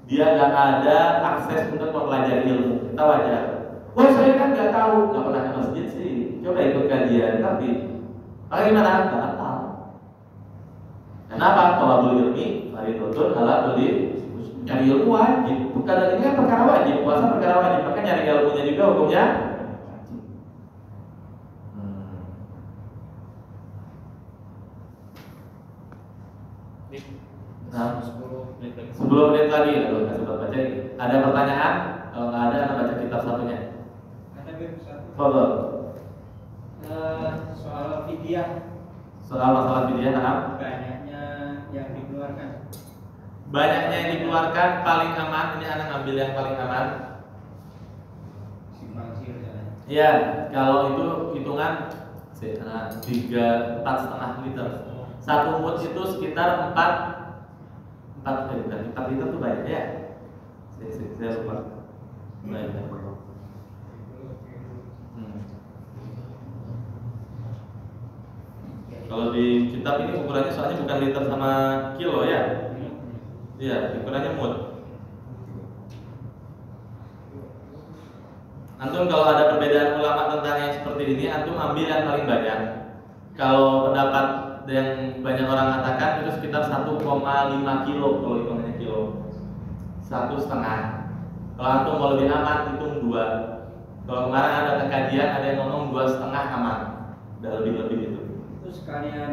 Dia nggak ada akses untuk mempelajari ilmu, kita wajar. Wah saya kan nggak tahu, nggak pernah ke masjid sih. Coba ikut kajian, tapi bagaimana? Batal. Kenapa? Kalau beli ilmi, mari tuntut ala beli cari ilmu wajib. Bukan ini kan perkara wajib, puasa perkara wajib. Maka nyari ilmunya juga hukumnya. Nah, 10 menit lagi, aduh, nggak sempat baca ini. Ada pertanyaan? Kalau nggak ada, baca kitab satunya. Ada satu. Follow. Soal fidyah. Soal masalah fidyah, nah. Banyaknya yang dikeluarkan. Banyaknya yang dikeluarkan paling aman. Ini anak ngambil yang paling aman. Simpang siur jalan. Iya, kalau itu hitungan 4,5 liter. Satu mut itu sekitar 4 liter tuh banyak ya. Saya lupa. Banyak. Kalau di kitab ini ukurannya soalnya bukan liter sama kilo ya. Iya, ukurannya mut. Antum kalau ada perbedaan ulama tentang yang seperti ini, antum ambil yang paling banyak. Kalau pendapat yang banyak orang katakan itu sekitar 1,5 kilo kalau hitungannya kilo. 1,5. Kalau antum mau lebih aman hitung 2. Kalau kemarin ada kajian ada yang ngomong 2,5 aman. Udah lebih itu. Itu sekalian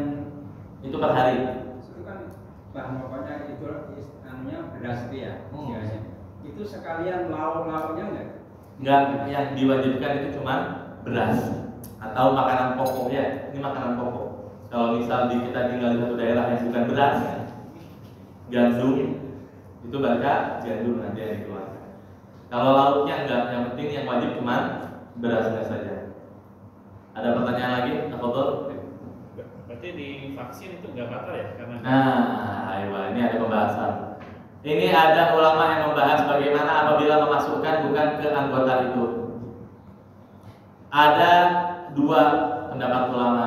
Itu per hari. itu kan bahan pokoknya itu anunya beras itu ya istilahnya. Itu sekalian lauk-lauknya Enggak, yang diwajibkan itu cuma beras atau makanan pokok ya. Ini makanan pokok. Kalau misal kita tinggal di satu daerah yang bukan beras, gandum, itu maka gandum nanti yang dikeluarkan. Kalau lauknya enggak, yang penting yang wajib cuma berasnya saja. Ada pertanyaan lagi? Betul? Berarti di vaksin itu nggak batal ya? Karena Ayo, ini ada pembahasan. Ini ada ulama yang membahas bagaimana apabila memasukkan bukan ke anggota itu. Ada dua pendapat ulama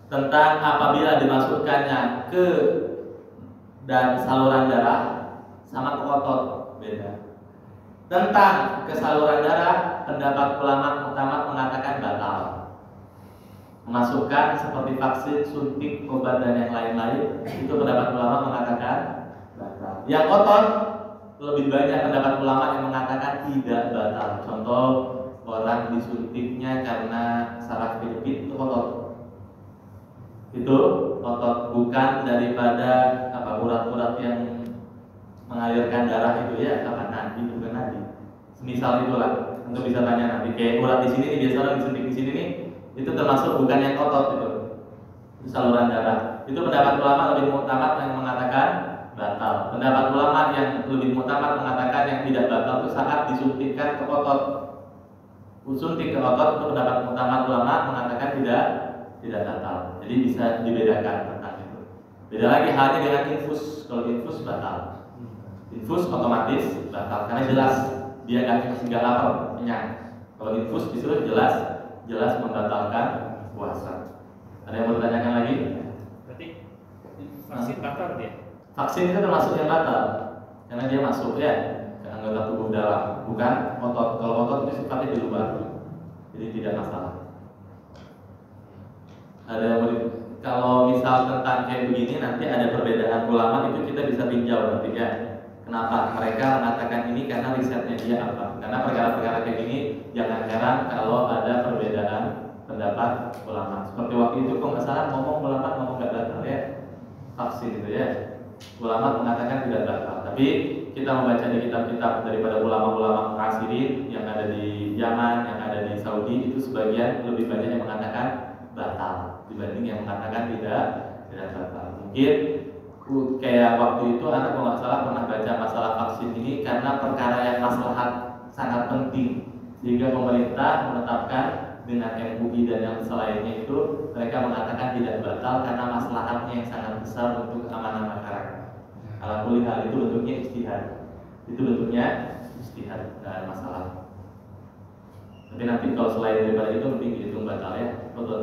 tentang apabila dimasukkannya ke dan saluran darah sama ke otot, beda. Tentang ke saluran darah, pendapat ulama utama mengatakan batal. Memasukkan seperti vaksin, suntik, obat dan yang lain-lain, itu pendapat ulama mengatakan batal. Yang otot lebih banyak pendapat ulama yang mengatakan tidak batal. Contoh, orang disuntiknya karena saraf kejepit itu otot. Itu otot, bukan daripada urat-urat yang mengalirkan darah itu ya, apa nadi, bukan nadi. Semisal itulah, untuk bisa tanya nanti. Kayak urat di sini nih, biasa orang disuntik di sini nih, itu termasuk bukan yang otot itu saluran darah. Itu pendapat ulama lebih muktamad yang mengatakan batal. Pendapat ulama yang lebih muktamad mengatakan yang tidak batal itu saat disuntikkan ke otot. Suntik ke otot itu pendapat muktamad ulama mengatakan tidak batal. Jadi bisa dibedakan tentang itu. Beda lagi halnya dengan infus. Kalau infus batal. Infus otomatis batal karena jelas dia nggak lapar, kenyang. Kalau infus disuruh jelas membatalkan puasa. Ada yang mau ditanyakan lagi? berarti vaksin batal dia? Vaksin itu termasuk yang batal karena dia masuk ya ke anggota tubuh dalam, bukan otot. Kalau otot itu sifatnya di luar, jadi tidak masalah. Ada yang mau kalau misal tentang kayak begini nanti ada perbedaan ulama itu kita bisa tinjau nanti ya. Kenapa mereka mengatakan ini karena risetnya dia apa? Karena perkara-perkara kayak gini jangan heran kalau ada perbedaan pendapat ulama. Seperti waktu itu kok nggak salah ulama ngomong nggak batal ya vaksin itu ya. Ulama mengatakan tidak batal. Tapi kita membaca di kitab-kitab daripada ulama-ulama mu'asirin yang ada di Yaman, yang ada di Saudi itu sebagian lebih banyak yang mengatakan batal dibanding yang mengatakan tidak batal. Mungkin kayak waktu itu anak kalau nggak salah pernah baca masalah vaksin ini karena perkara yang maslahat sangat penting sehingga pemerintah menetapkan dengan MUI dan yang selainnya itu mereka mengatakan tidak batal karena maslahatnya yang sangat besar untuk keamanan masyarakat. Alhamdulillah hal itu bentuknya ijtihad. Itu bentuknya ijtihad, tidak ada masalah. Tapi nanti kalau selain daripada itu mungkin dihitung batal ya. Betul.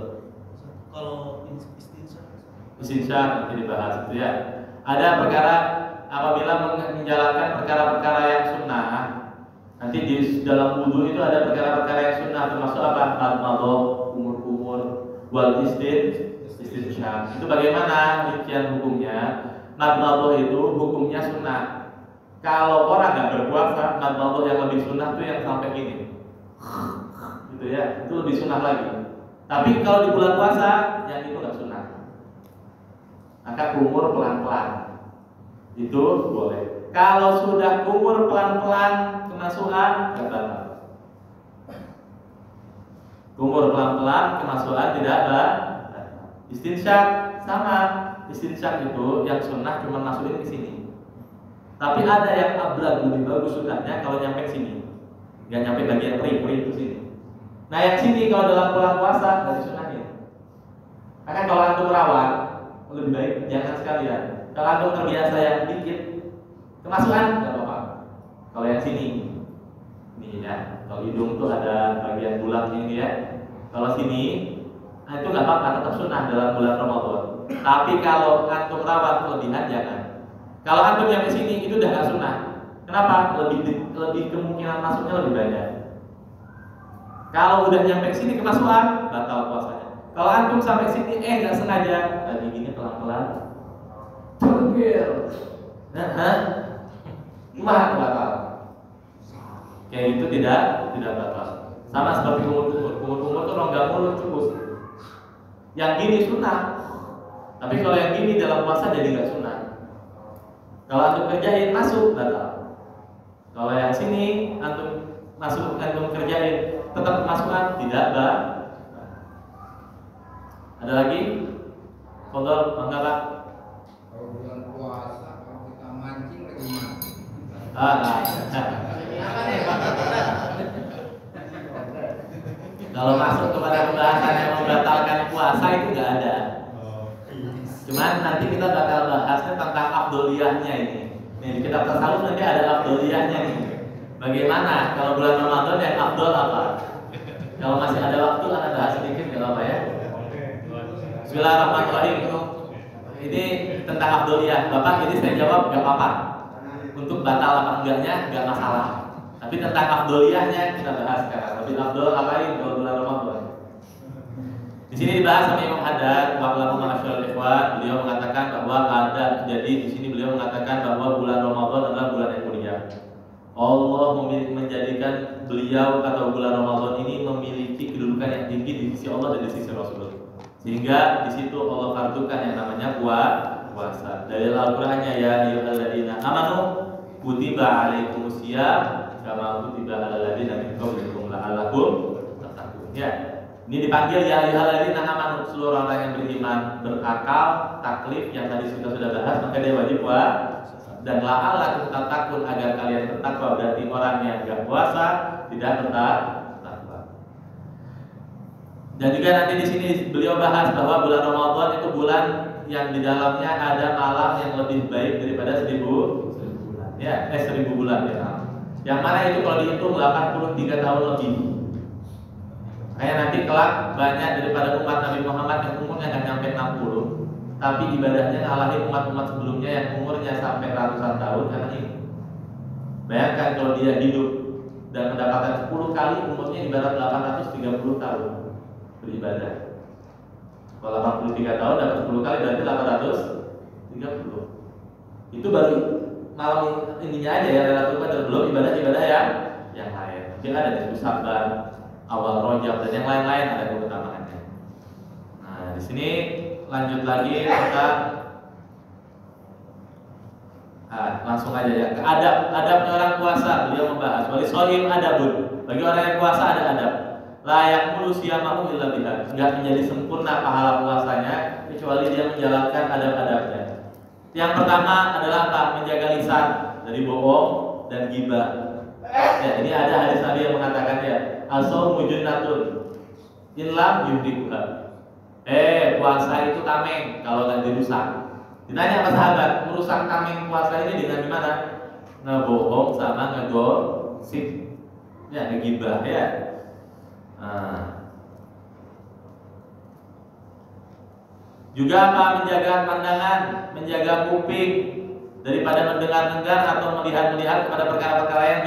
Kalau Istinsyaq nanti dibahas itu ya. Ada perkara apabila menjalankan perkara-perkara yang sunnah. Nanti di dalam wudu itu ada perkara-perkara yang sunnah termasuk apa? Madmadah, umur-umur, wal istinsyaq. Itu bagaimana rincian hukumnya? Madmadah itu hukumnya sunnah. Kalau orang nggak berpuasa, madmadah yang lebih sunnah itu yang sampai gini. Gitu ya, itu lebih sunnah lagi. Tapi kalau di bulan puasa, yang itu nggak sunnah. Maka kumur pelan-pelan itu boleh. Kalau sudah kumur pelan-pelan kemasukan nggak batal. Kumur pelan-pelan kemasukan tidak batal. Istinsyaq sama. Istinsyaq itu yang sunnah cuma masukin ke sini. Tapi ada yang ablag lebih bagus sunnahnya kalau nyampe sini, nggak nyampe bagian peri-peri itu sini. Nah yang sini kalau dalam bulan puasa nggak disunahin. Maka kalau antum rawan lebih baik jangan sekalian. Kalau antum terbiasa yang dikit kemasukan nggak apa-apa. Kalau yang sini, ini ya. Kalau hidung tuh ada bagian bulat ini ya. Kalau sini, nah itu nggak apa-apa, tetap sunnah dalam bulan Ramadan. Tapi kalau antum rawan kelebihan jangan. Kalau antum yang ke sini itu udah nggak sunnah. Kenapa? Lebih kemungkinan masuknya lebih banyak. Kalau udah nyampe sini kemasukan, batal puasanya. Kalau antum sampai sini nggak sengaja, tadi gini pelan-pelan, cengkir, batal. Kayak gitu tidak batal. Sama seperti kumur-kumur tuh rongga mulut cukup. Yang gini sunnah. Tapi kalau yang gini dalam puasa jadi nggak sunnah. Kalau antum kerjain masuk batal. Kalau yang sini antum kerjain tetap masukan tidak batal. Ada lagi? Fadhal, bangga Pak. Kalau bulan puasa kalau kita mancing lagi mancing. Kalau masuk kepada pembahasan yang membatalkan puasa itu nggak ada. Cuman nanti kita bakal bahasnya tentang afdoliyahnya ini. Nih, di kitab tasawuf nanti ada afdoliyahnya nih. Bagaimana kalau bulan Ramadan yang afdol apa? Kalau masih ada waktu akan bahas sedikit nggak apa ya? Bismillahirrahmanirrahim. Ini tentang afdoliyah. Bapak, ini saya jawab nggak apa-apa. Untuk batal apa enggaknya nggak masalah. Tapi tentang afdoliyahnya kita bahas sekarang. Lebih afdol apain kalau bulan Ramadan? Di sini dibahas sama Imam Haddad, wa'lamu ma'asyiral ikhwan, beliau mengatakan bahwa ada, jadi di sini beliau mengatakan bahwa bulan Ramadan adalah bulan yang mulia. Allah menjadikan beliau atau bulan Ramadan ini memiliki kedudukan yang tinggi di sisi Allah dan di sisi Rasul. Sehingga di situ Allah fardukan yang namanya puasa. Dari Al-Qur'annya ya ayyuhalladzina amanu kutiba alaikumusiyam kama kutiba alal ladzina min qablikum la'allakum tattaqun. Ya. Ini dipanggil ya ayyuhalladzina amanu, seluruh orang yang beriman, berakal, taklif yang tadi sudah bahas, maka dia wajib puasa. Dan la'allakum tattaqun, agar kalian bertakwa. Berarti orang yang enggak puasa tidak bertakwa. Dan juga nanti di sini beliau bahas bahwa bulan Ramadan itu bulan yang di dalamnya ada malam yang lebih baik daripada 1000 bulan. Ya, 1000 bulan ya. Yang mana itu kalau dihitung 83 tahun lebih. Kayak nanti kelak banyak daripada umat Nabi Muhammad yang umurnya nggak nyampe 60, tapi ibadahnya ngalahin umat-umat sebelumnya yang umurnya sampai ratusan tahun karena ini. Bayangkan kalau dia hidup dan mendapatkan 10 kali umurnya ibarat 830 tahun beribadah. Kalau 83 tahun dapat 10 kali berarti 830. Itu baru malam ininya aja ya, Lailatul Qadar, belum ibadah-ibadah yang lain. Mungkin ada di Saban, awal Rajab dan yang lain-lain ada keutamaannya. Nah, di sini lanjut lagi tentang langsung aja ya. Adabnya orang puasa beliau membahas. Wali shaim adabun. Bagi orang yang puasa ada adab. Layak mulu siyamahu illa biha. Enggak menjadi sempurna pahala puasanya kecuali dia menjalankan adab-adabnya. Yang pertama adalah apa? Menjaga lisan dari bohong dan ghibah. Ya, ini ada hadis Nabi yang mengatakan ya, as-shaumu junnatun illam yuhdikuha. Puasa itu tameng kalau nggak dirusak. Ditanya sama sahabat, merusak tameng puasa ini dengan gimana? Ngebohong sama ngegosip, ya ngegibah ya. Juga apa? Menjaga pandangan, menjaga kuping daripada mendengar-dengar atau melihat-melihat kepada perkara-perkara yang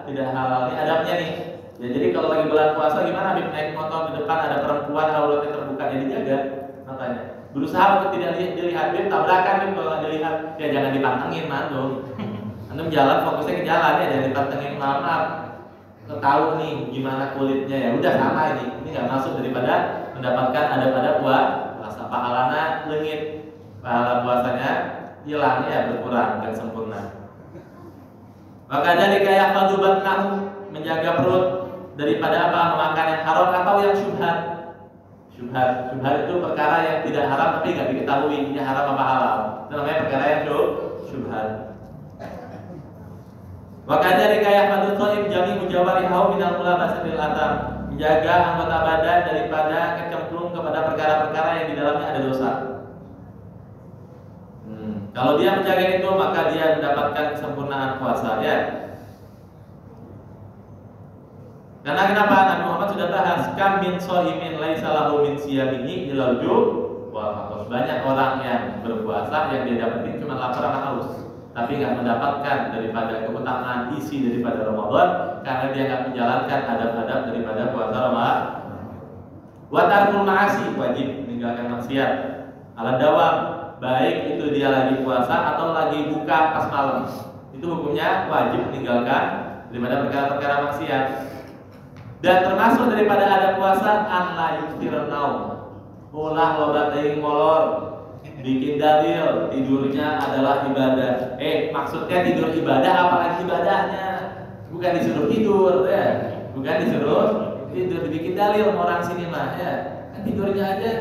tidak halal. Ini adabnya nih. Ya, jadi kalau lagi bulan puasa gimana? Habis naik motor di depan ada perempuan auratnya terbuka, jadi jaga matanya. Berusaha untuk tidak dilihat, tabrakan kalau nggak dilihat, ya jangan dipantengin mantum. Antum jalan fokusnya ke jalan ya, jangan dipantengin maaf. Tahu nih gimana kulitnya ya, udah sama ini nggak masuk daripada mendapatkan adab-adab puasa. Pahalanya lengit, pahala puasanya hilang ya, berkurang, nggak sempurna. Maka dari kayak fadubat nahu, menjaga perut daripada apa? Memakan yang haram atau yang syubhat. Syubhat itu perkara yang tidak haram tapi nggak diketahui ini haram apa halal. Itu namanya perkara yang syubhat. Maka dari kayak fadul shaim jami mujawarihahu minal mulabasatil atam, menjaga anggota badan daripada kecemplung kepada perkara-perkara yang di dalamnya ada dosa. Kalau dia menjaga itu maka dia mendapatkan kesempurnaan puasa ya. Karena kenapa? Nabi Muhammad sudah bahas kam min shaimin laisa lahu min siyamihi ilal ju' wal atas. Banyak orang yang berpuasa yang dia dapetin cuma lapar sama haus, tapi nggak mendapatkan daripada keutamaan isi daripada Ramadan karena dia nggak menjalankan adab-adab daripada puasa Ramadan. Wa tarkul ma'asi, wajib meninggalkan maksiat. Ala dawam, baik itu dia lagi puasa atau lagi buka pas malam, itu hukumnya wajib meninggalkan daripada perkara-perkara maksiat. Dan termasuk daripada ada puasa an la yuftirun naum, ulah loba teuing molor, bikin dalil tidurnya adalah ibadah. Maksudnya tidur ibadah, apalagi ibadahnya? Bukan disuruh tidur ya, bukan disuruh tidur, dibikin dalil orang sini mah ya. Kan tidurnya aja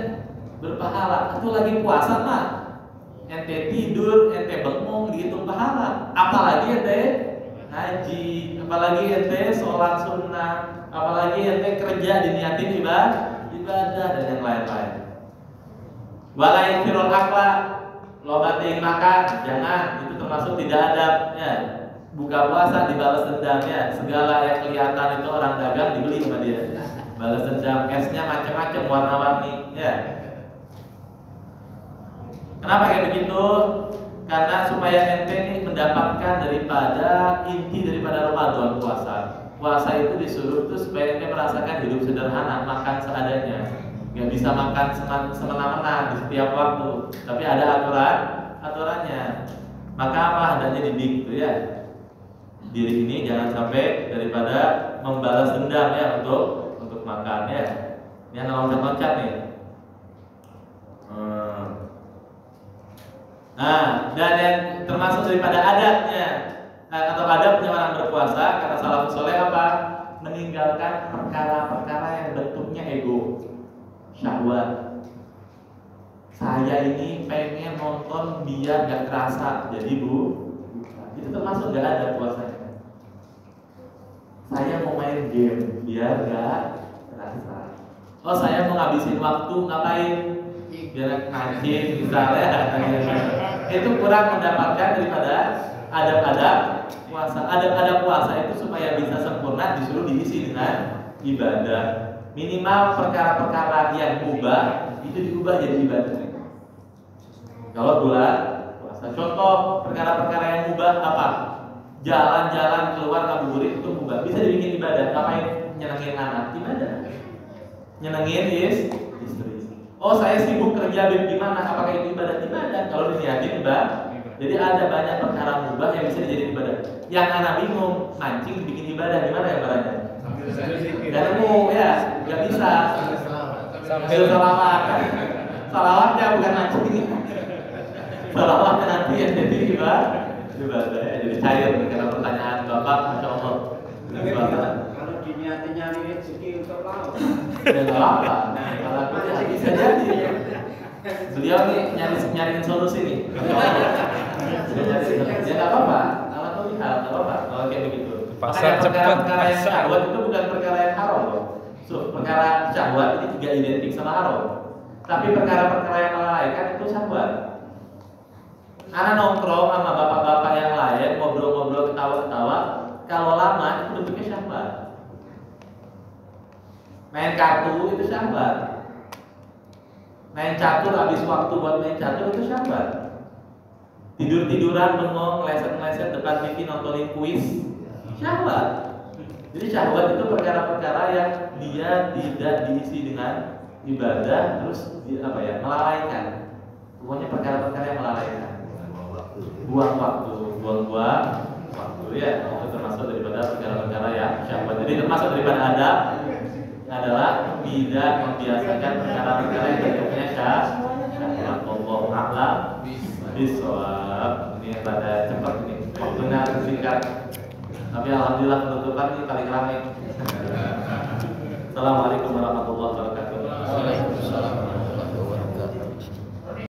berpahala. Itu lagi puasa mah, ente tidur, ente bengong dihitung pahala. Apalagi ente haji, apalagi ente sholat sunnah, apalagi ente kerja diniatin ibadah dan yang lain-lain. Walain firul akla, loba teuing makan, jangan, itu termasuk tidak adab ya. Buka puasa dibalas dendam ya, segala yang kelihatan itu orang dagang dibeli sama dia. Balas dendam, esnya macam-macam warna-warni ya. Kenapa kayak begitu? Karena supaya ente ini mendapatkan daripada inti daripada Ramadan puasa. Puasa itu disuruh tuh supaya ente merasakan hidup sederhana, makan seadanya. Nggak bisa makan semena-mena di setiap waktu, tapi ada aturannya. Maka apa hendaknya didik gitu ya. Diri ini jangan sampai daripada membalas dendam ya untuk makan ya. Ini anak loncat-loncat nih. Nah, dan yang termasuk daripada adatnya atau adabnya orang berpuasa, kata salafus saleh apa? Meninggalkan perkara-perkara yang bentuknya ego, syahwat. Saya ini pengen nonton biar gak kerasa, jadi itu termasuk gak ada puasanya. Saya mau main game biar gak kerasa. Oh, saya mau ngabisin waktu ngapain? Biar mancing misalnya. Itu kurang mendapatkan daripada adab-adab puasa. Adab-adab puasa itu supaya bisa sempurna disuruh diisi dengan ibadah. Minimal perkara-perkara yang mubah itu diubah jadi ibadah. Kalau bulan puasa, contoh perkara-perkara yang mubah apa? Jalan-jalan keluar ngabuburit itu mubah, bisa dibikin ibadah. Ngapain? Nyenengin anak, ibadah. Nyenengin istri. Oh, saya sibuk kerja, gimana? Apakah itu ibadah? Ibadah. Kalau diniatin ibadah. Jadi ada banyak perkara mubah yang bisa dijadiin ibadah. Yang anak bingung, mancing bikin ibadah, gimana ya caranya? Gak nemu ya, gak bisa. Sambil salawat kan? Salawatnya bukan mancing. Salawatnya nanti yang jadi ibadah ya. Jadi cair karena pertanyaan Bapak, Masya Allah. Kalau diniatin nyari rezeki untuk laut. Ya nggak apa-apa. Kalau aku bisa jadi. Beliau nih nyariin solusi nih. Ya nggak apa-apa. Kalau tuh lihat nggak apa-apa. Kalau kayak begitu. Pasar cepat. Perkara yang syahwat itu bukan perkara yang haram loh. Perkara syahwat ini tidak identik sama haram. Tapi perkara-perkara yang melalaikan itu syahwat. Anak nongkrong sama bapak-bapak yang lain, ngobrol-ngobrol, ketawa-ketawa. Kalau lama itu bentuknya syahwat. Main kartu itu syahwat. Main catur habis waktu buat main catur itu syahwat. Tidur-tiduran bengong, ngeleset-ngeleset depan TV nontonin kuis, syahwat. Jadi syahwat itu perkara-perkara yang dia tidak diisi dengan ibadah, terus melalaikan. Pokoknya perkara-perkara yang melalaikan. Buang waktu ya, itu termasuk daripada perkara-perkara yang syahwat. Jadi termasuk daripada adab adalah tidak membiasakan perkara-perkara yang bentuknya syahwat. Allah a'lam bishawab. Ini pada cepat ini, waktunya singkat. Tapi alhamdulillah penutupan ini paling ramai. Assalamualaikum warahmatullahi wabarakatuh. Waalaikumsalam.